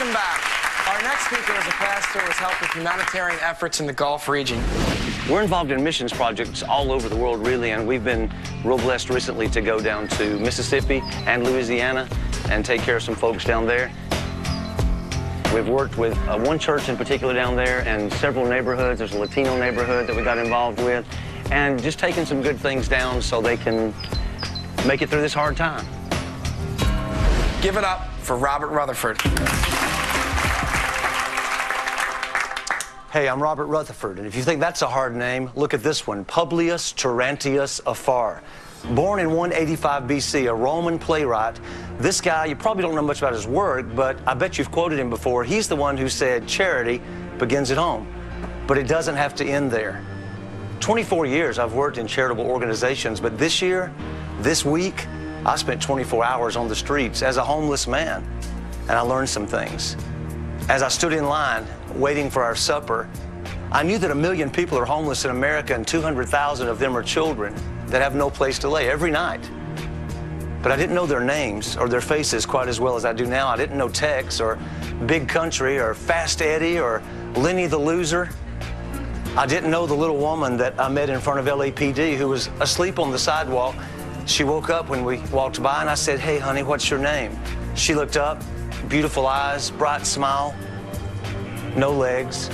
Welcome back. Our next speaker is a pastor who has helped with humanitarian efforts in the Gulf region. We're involved in missions projects all over the world, really, and we've been real blessed recently to go down to Mississippi and Louisiana and take care of some folks down there. We've worked with one church in particular down there and several neighborhoods. There's a Latino neighborhood that we got involved with, and just taking some good things down so they can make it through this hard time. Give it up for Robert Rutherford. Hey, I'm Robert Rutherford, and if you think that's a hard name, look at this one, Publius Terentius Afar. Born in 185 BC, a Roman playwright. This guy, you probably don't know much about his work, but I bet you've quoted him before. He's the one who said, charity begins at home, but it doesn't have to end there. 24 years I've worked in charitable organizations, but this year, this week, I spent 24 hours on the streets as a homeless man, and I learned some things. As I stood in line waiting for our supper, I knew that 1 million people are homeless in America and 200,000 of them are children that have no place to lay every night. But I didn't know their names or their faces quite as well as I do now. I didn't know Tex or Big Country or Fast Eddie or Lenny the Loser. I didn't know the little woman that I met in front of LAPD who was asleep on the sidewalk. She woke up when we walked by and I said, hey honey, what's your name? She looked up, beautiful eyes, bright smile, no legs.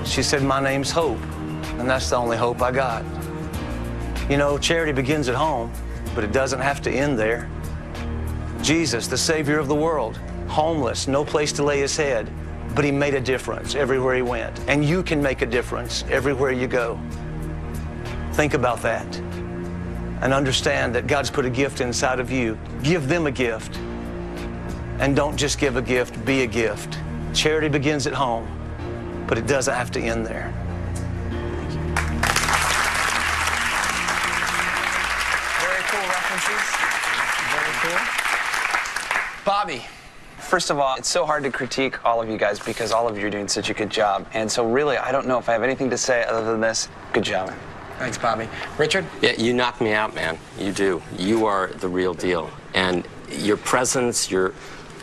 She said, my name's Hope, and that's the only hope I got. You know, charity begins at home, but it doesn't have to end there. Jesus, the Savior of the world, homeless, no place to lay his head, but he made a difference everywhere he went. And you can make a difference everywhere you go. Think about that and understand that God's put a gift inside of you. Give them a gift. And don't just give a gift, be a gift. Charity begins at home, but it doesn't have to end there. Very cool references. Very cool. Bobby. First of all, it's so hard to critique all of you guys because all of you are doing such a good job. And so really, I don't know if I have anything to say other than this. Good job. Thanks, Bobby. Richard? Yeah, you knock me out, man. You do. You are the real deal. And your presence, your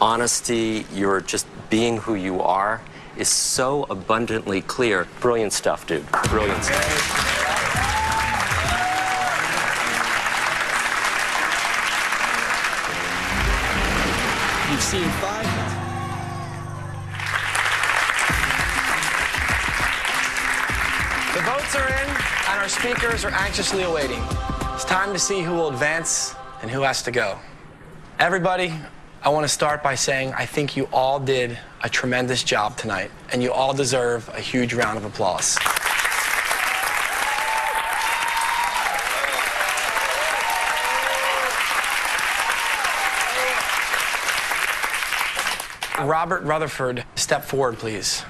honesty, your just being who you are is so abundantly clear. Brilliant stuff, dude. Brilliant stuff. You've seen 5. The votes are in, and our speakers are anxiously awaiting. It's time to see who will advance and who has to go. Everybody, I want to start by saying I think you all did a tremendous job tonight, and you all deserve a huge round of applause. Robert Rutherford, step forward, please.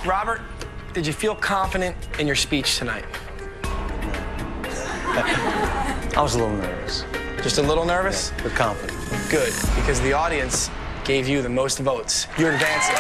Robert, did you feel confident in your speech tonight? I was a little nervous. Just a little nervous? But confident. Good, because the audience gave you the most votes. You're advancing.